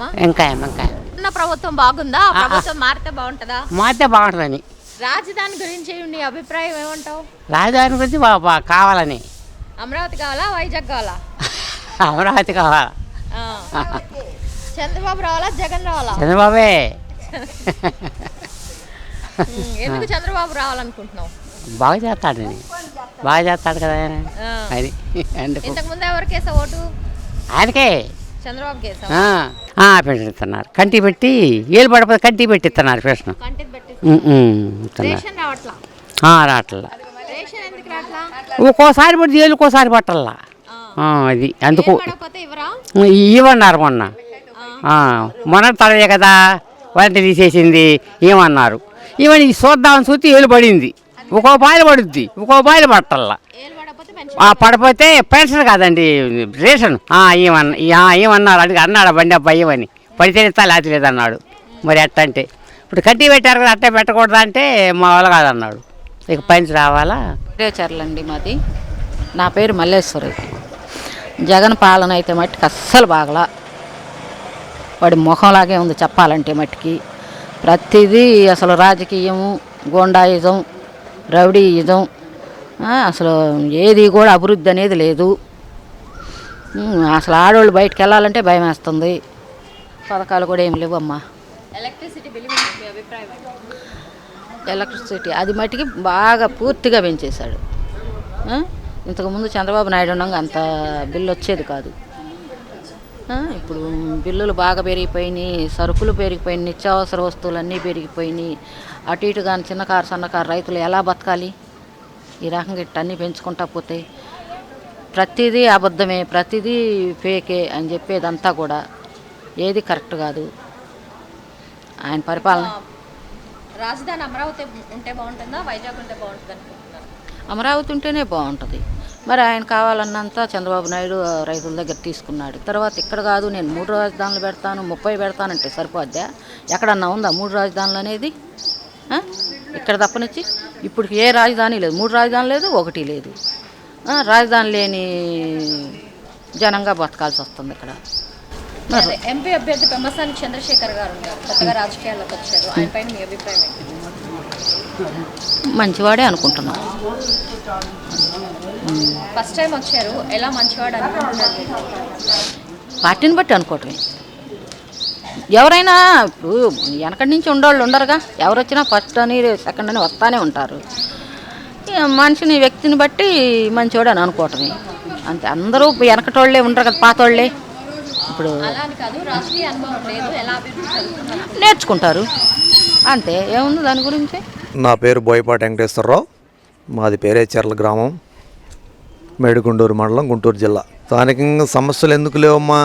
వంకాయమ్మా? వంకాయ. ఉన్న ప్రభుత్వం బాగుందా? ప్రభుత్వం మారితే బాగుంటుందా? మారితే బాగుంటుందని. రాజధాని గురించి నీ అభిప్రాయం ఏమంటావు? రాజధాని గురించి కావాలని. అమరావతి కావాలా, వైజాగ్ కావాలా? అమరావతి కావాలా. చంద్రబాబు రావాలా, జగన్ రావాలా? చంద్రబాబే. ఎందుకు చంద్రబాబు రావాలనుకుంటున్నావు? బాగా చేస్తాడు కదా ఆయన. అది ఇంతకు ముందు ఎవరికేసా ఓటు? ఆయనకే. చంద్రబాబు కేసా? పెన్షన్ ఇస్తున్నారు. కంటి పెట్టి ఏళ్ళు పడిపోతే కంటి పెట్టి ఇస్తున్నారు పెన్షన్. రావట్లా. ఒక్కోసారి పడితే ఏళ్ళుకోసారి పట్టల్లా. అది అందుకు ఇవ్వన్నారు మొన్న తడదే కదా వారంటీ తీసేసింది. ఏమన్నారు ఇవన్నీ చూద్దామని చూస్తే ఏళ్ళు పడింది. ఒక్కో పాయలు పడుద్ది, ఒక్కో పాయలు పట్టల్లా. పడిపోతే పెన్షన్ కాదండి, రేషన్. ఏమన్నారు అడిగి అన్నాడు బండి అబ్బాయి ఏమని. పడితే ఇస్తా లేకపోతే లేదన్నాడు. మరి ఎట్ట అంటే ఇప్పుడు కట్టి పెట్టారు కదా, అట్టే పెట్టకూడదు అంటే మా వాళ్ళు కాదన్నాడు. ఇక పెన్షన్ రావాలా. చర్లండి మాది. నా పేరు మల్లేశ్వరి. జగన్ పాలన అయితే మట్టికి అస్సలు బాగలా. వాడి ముఖంలాగే ఉంది చెప్పాలంటే మట్టికి. ప్రతిదీ అసలు రాజకీయము, గోండాయిజం, రౌడీయిజం, అసలు ఏది కూడా అభివృద్ధి అనేది లేదు. అసలు ఆడవాళ్ళు బయటకు వెళ్ళాలంటే భయం వేస్తుంది. పథకాలు కూడా ఏమి లేవమ్మా. ఎలక్ట్రిసిటీ అది మట్టికి బాగా పూర్తిగా పెంచేశాడు. ఇంతకుముందు చంద్రబాబు నాయుడు ఉండగా అంత బిల్లు వచ్చేది కాదు. ఇప్పుడు బిల్లులు బాగా పెరిగిపోయినాయి, సరుకులు పెరిగిపోయినాయి, నిత్యావసర వస్తువులన్నీ పెరిగిపోయినాయి. అటు ఇటు కానీ చిన్నకారు సన్నకారు రైతులు ఎలా బతకాలి? ఈ రకంగా ఇట్టన్నీ పెంచుకుంటా పోతే ప్రతిదీ అబద్ధమే, ప్రతిదీ ఫేకే అని చెప్పేదంతా కూడా ఏది కరెక్ట్ కాదు ఆయన పరిపాలన. రాజధాని అమరావతి ఉంటే బాగుంటుందా, వైజాగ్ ఉంటే బాగుంటుంది అనుకుంటున్నారు? అమరావతి ఉంటేనే బాగుంటుంది. మరి ఆయన కావాలన్నంత చంద్రబాబు నాయుడు రైతుల దగ్గర తీసుకున్నాడు. తర్వాత ఇక్కడ కాదు నేను 3 రాజధానులు పెడతాను, 30 పెడతానంటే సరిపోద్దా? ఎక్కడన్నా ఉందా 3 రాజధానులు అనేది? ఇక్కడ తప్పనిచ్చి ఇప్పుడు ఏ రాజధాని లేదు, 3 రాజధానులు లేదు, 1 లేదు. రాజధాని లేని జనంగా బతకాల్సి వస్తుంది ఇక్కడ. ఎంపీ అభ్యర్థి పెమ్మసాని చంద్రశేఖర్ గారు కొత్తగా రాజకీయాల్లోకి వచ్చారు. ఆయన పైన మీ అభిప్రాయం ఏంటి? మంచివాడే అనుకుంటున్నాం. ఫస్ట్ టైం వచ్చారు, ఎలా మంచివాడు అనుకుంటున్నారు? పార్టీని బట్టి అనుకోవటమే. ఎవరైనా ఇప్పుడు వెనకటి నుంచి ఉండేవాళ్ళు ఉండరుగా. ఎవరు వచ్చినా ఫస్ట్ అని సెకండ్ అని వస్తానే ఉంటారు. మనిషిని వ్యక్తిని బట్టి మంచివాడు అని అనుకోవటమే అంతే. అందరూ వెనకటోళ్ళే ఉండరు కదా, పాతోళ్ళే. ఇప్పుడు నేర్చుకుంటారు అంతే, ఏముంది దాని గురించి. నా పేరు బోయపాటి వెంకటేశ్వరరావు. మాది పేరేచర్ల గ్రామం, మేడికొండూరు మండలం, గుంటూరు జిల్లా. స్థానికంగా సమస్యలు ఎందుకు లేవమ్మా?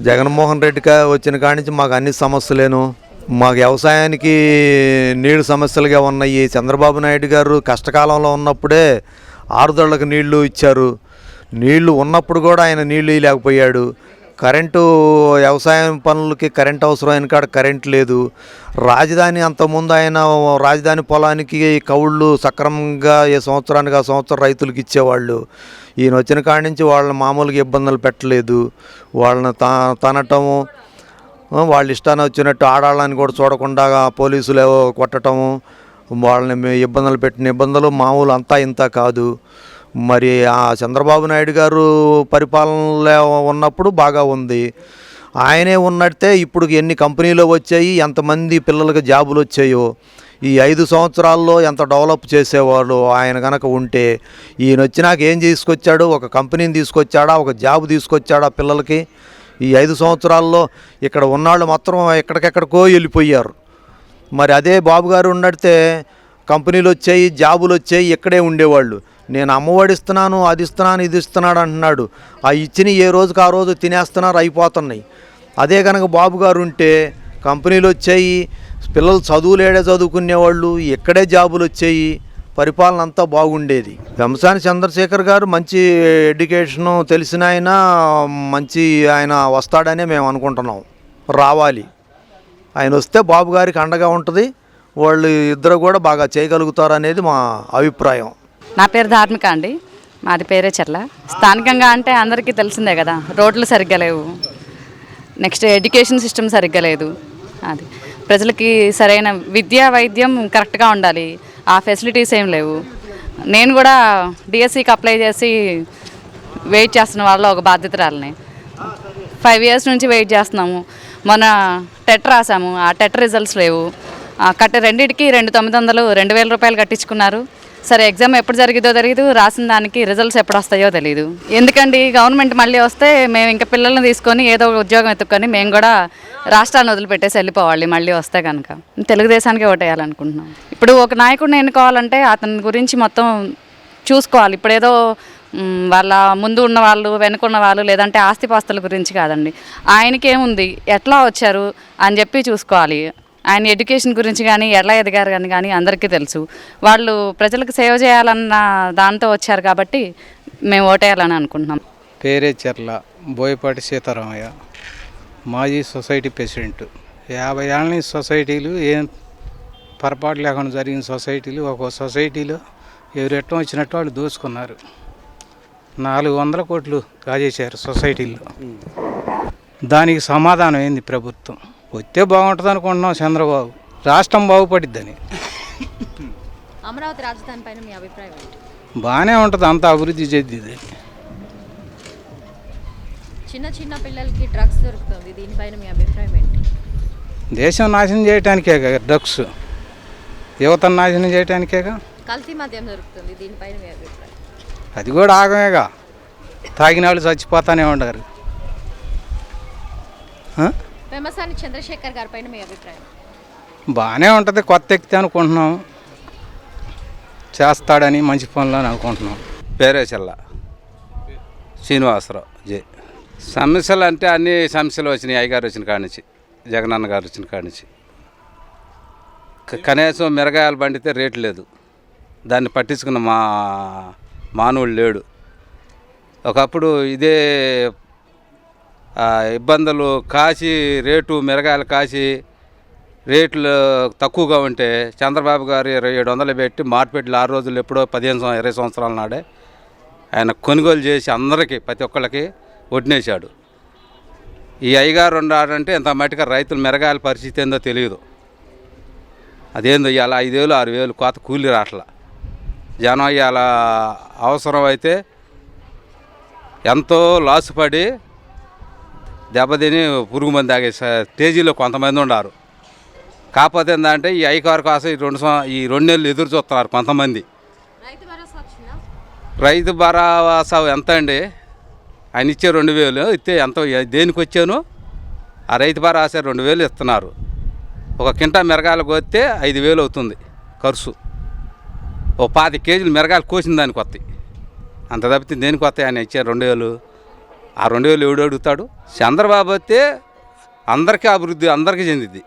జగన్మోహన్ రెడ్డి వచ్చిన కాడి నుంచి మాకు అన్ని సమస్యలేను. మాకు వ్యవసాయానికి నీళ్ళు సమస్యలుగా ఉన్నాయి. చంద్రబాబు నాయుడు గారు కష్టకాలంలో ఉన్నప్పుడే ఆరుదళ్లకు నీళ్లు ఇచ్చారు. నీళ్లు ఉన్నప్పుడు కూడా ఆయన నీళ్లు ఇవ్వలేకపోయాడు. కరెంటు వ్యవసాయం పనులకి కరెంట్ అవసరమైన కాడ కరెంట్ లేదు. రాజధాని అంతకుముందు ఆయన రాజధాని పొలానికి కౌళ్ళు సక్రమంగా ఏ సంవత్సరానికి ఆ సంవత్సరం రైతులకు ఇచ్చేవాళ్ళు. ఈయన వచ్చిన కాడి నుంచి వాళ్ళని మామూలుగా ఇబ్బందులు పెట్టలేదు. వాళ్ళని తనటము, వాళ్ళు ఇష్టాన్ని వచ్చినట్టు ఆడాలని కూడా చూడకుండా పోలీసులు కొట్టటము, వాళ్ళని ఇబ్బందులు పెట్టిన ఇబ్బందులు మామూలు అంతా ఇంత కాదు. మరి ఆ చంద్రబాబు నాయుడు గారు పరిపాలనలో ఉన్నప్పుడు బాగా ఉంది. ఆయనే ఉన్నట్టే ఇప్పుడు ఎన్ని కంపెనీలు వచ్చాయి, ఎంతమంది పిల్లలకి జాబులు వచ్చాయో. ఈ 5 సంవత్సరాల్లో ఎంత డెవలప్ చేసేవాళ్ళు ఆయన కనుక ఉంటే. ఈయన వచ్చినాక ఏం తీసుకొచ్చాడు? ఒక కంపెనీని తీసుకొచ్చాడా, ఒక జాబ్ తీసుకొచ్చాడా పిల్లలకి? ఈ 5 సంవత్సరాల్లో ఇక్కడ ఉన్నాళ్ళు మాత్రం ఎక్కడికెక్కడికో వెళ్ళిపోయారు. మరి అదే బాబు గారు ఉన్నట్టే కంపెనీలు వచ్చాయి, జాబులు వచ్చాయి, ఇక్కడే ఉండేవాళ్ళు. నేను అమ్మఒడి ఇస్తున్నాను, అది ఇస్తున్నాను, ఇది ఇస్తున్నాడు అంటున్నాడు. ఆ ఇచ్చిన ఏ రోజుకి ఆ రోజు తినేస్తున్నారు, అయిపోతున్నాయి. అదే కనుక బాబు గారు ఉంటే కంపెనీలు వచ్చాయి, పిల్లలు చదువులేడే చదువుకునేవాళ్ళు, ఇక్కడే జాబులు వచ్చాయి, పరిపాలన అంతా బాగుండేది. పెమ్మసాని చంద్రశేఖర్ గారు మంచి ఎడ్యుకేషను తెలిసిన ఆయన, మంచి ఆయన వస్తాడనే మేము అనుకుంటున్నాం. రావాలి, ఆయన వస్తే బాబు గారికి అండగా ఉంటుంది. వాళ్ళు ఇద్దరు కూడా బాగా చేయగలుగుతారు అనేది మా అభిప్రాయం. నా పేరు ధార్మిక అండి. మాది పేరేచర్ల. స్థానికంగా అంటే అందరికీ తెలిసిందే కదా, రోడ్లు సరిగ్గా లేవు. నెక్స్ట్ ఎడ్యుకేషన్ సిస్టమ్ సరిగ్గా లేదు. అది ప్రజలకి సరైన విద్యా వైద్యం కరెక్ట్గా ఉండాలి. ఆ ఫెసిలిటీస్ ఏం లేవు. నేను కూడా డిఎస్సికి అప్లై చేసి వెయిట్ చేస్తున్న వాళ్ళలో ఒక బాధ్యతరాలని. 5 years నుంచి వెయిట్ చేస్తున్నాము. మొన్న టెట్ రాసాము, ఆ టెట్ రిజల్ట్స్ లేవు. రెండింటికి 2,900 2,000 రూపాయలు కట్టించుకున్నారు. సరే ఎగ్జామ్ ఎప్పుడు జరిగిద్దో తెలియదు, రాసిన దానికి రిజల్ట్స్ ఎప్పుడు వస్తాయో తెలియదు. ఎందుకండి గవర్నమెంట్ మళ్ళీ వస్తే మేము ఇంకా పిల్లల్ని తీసుకొని ఏదో ఒక ఉద్యోగం ఎత్తుకొని మేము కూడా రాష్ట్రాన్ని వదిలిపెట్టేసి వెళ్ళిపోవాలి. మళ్ళీ వస్తే కనుక తెలుగుదేశానికి ఓటేయాలనుకుంటున్నాం. ఇప్పుడు ఒక నాయకుడిని ఎన్నుకోవాలంటే అతని గురించి మొత్తం చూసుకోవాలి. ఇప్పుడు ఏదో వాళ్ళ ముందు ఉన్న వాళ్ళు, వెనుకున్న వాళ్ళు, లేదంటే ఆస్తిపాస్తుల గురించి కాదండి. ఆయనకి ఏముంది, ఎట్లా వచ్చారు అని చెప్పి చూసుకోవాలి. ఆయన ఎడ్యుకేషన్ గురించి కానీ ఎలా ఎదిగారు కానీ అందరికీ తెలుసు. వాళ్ళు ప్రజలకు సేవ చేయాలన్న దాంతో వచ్చారు కాబట్టి మేము ఓటేయాలని అనుకుంటున్నాం. పేరే చెర్ల బోయపాటి సీతారామయ్య, మాజీ సొసైటీ ప్రెసిడెంట్. 50 ఏళ్ళ నుంచి సొసైటీలు ఏం పొరపాటు లేకుండా జరిగిన సొసైటీలు, ఒక్కో సొసైటీలో ఎవరెట్టం వచ్చినట్టు వాళ్ళు దోచుకున్నారు. 400 కోట్లు కాజేశారు సొసైటీల్లో. దానికి సమాధానం ఏంది ప్రభుత్వం? వస్తే బాగుంటుంది అనుకుంటున్నాం చంద్రబాబు, రాష్ట్రం బాగుపడిద్దని. అమరావతి రాజధాని పైన మీ అభిప్రాయం ఏంటి? బాగానే ఉంటుంది, అంత అభివృద్ధి చెందింది. చిన్న చిన్న పిల్లలకి డ్రగ్స్ దొరుకుతుంది, దీనిపైన మీ అభిప్రాయం ఏంటి? దేశం నాశనం చేయడానికే డ్రగ్స్, యువతను నాశనం చేయడానికేగా. కల్తీ మద్యం దొరుకుతుంది, దీనిపైన మీ అభిప్రాయం? అది కూడా ఆగమేగా, తాగిన వాళ్ళు చచ్చిపోతానే ఉండరు. పెమ్మసాని చంద్రశేఖర్ గారి పైన మీ అభిప్రాయం? బాగానే ఉంటుంది, కొత్త ఎక్కితే అనుకుంటున్నాం, చేస్తాడని మంచి పనులు అని అనుకుంటున్నాం. పేరే చెల్ల శ్రీనివాసరావు జే. సమస్యలు అంటే అన్ని సమస్యలు వచ్చినాయి. అయ్యగారు వచ్చిన కాడి నుంచి, జగనన్న గారు వచ్చిన కాడి నుంచి. కనీసం మిరగాయలు పండితే రేటు లేదు, దాన్ని పట్టించుకున్న మానవుడు లేడు. ఒకప్పుడు ఇదే ఇబ్బందులు కాసి రేటు మిరగాయలు కాసి రేట్లు తక్కువగా ఉంటే చంద్రబాబు గారు 2700 పెట్టి మార్కెట్లు 6 రోజులు ఎప్పుడో 15-20 సంవత్సరాల నాడే ఆయన కొనుగోలు చేసి అందరికీ ప్రతి ఒక్కళ్ళకి వడ్డేశాడు. ఈ అయ్యగారు ఉన్నాడంటే ఇంత మట్టిగా రైతులు మిరగాయల పరిస్థితి ఏందో తెలియదు. అదేందో ఇవాళ 5,000-6,000 కోత కూలి రాట్ల జనం ఇవాళ అవసరం అయితే ఎంతో లాసు పడి దెబ్బతిని పురుగు మంది తాగే స్టేజీలో కొంతమంది ఉన్నారు. కాకపోతే ఏంటంటే ఈ అయ్యగారి కోసం ఈ 2 నెలలు ఎదురు చూస్తున్నారు కొంతమంది. రైతు భరోసా ఎంత అండి? ఆయన ఇచ్చే 2,000 ఇస్తే ఎంత దేనికి వచ్చాను? ఆ రైతు భరోసా 2,000 ఇస్తున్నారు. ఒక కింటా మిరగాయలు కోస్తే 5,000 అవుతుంది ఖర్చు. ఓ 50 కేజీలు మిరగాయలు కోసిన దానికి వస్తాయి. అంత తప్పితే దేనికి వస్తాయి? ఆయన ఇచ్చే 2,000. ఆ 2,000 ఎవడు అడుగుతాడు? చంద్రబాబు వస్తే అందరికీ అభివృద్ధి అందరికీ చెందిద్ది.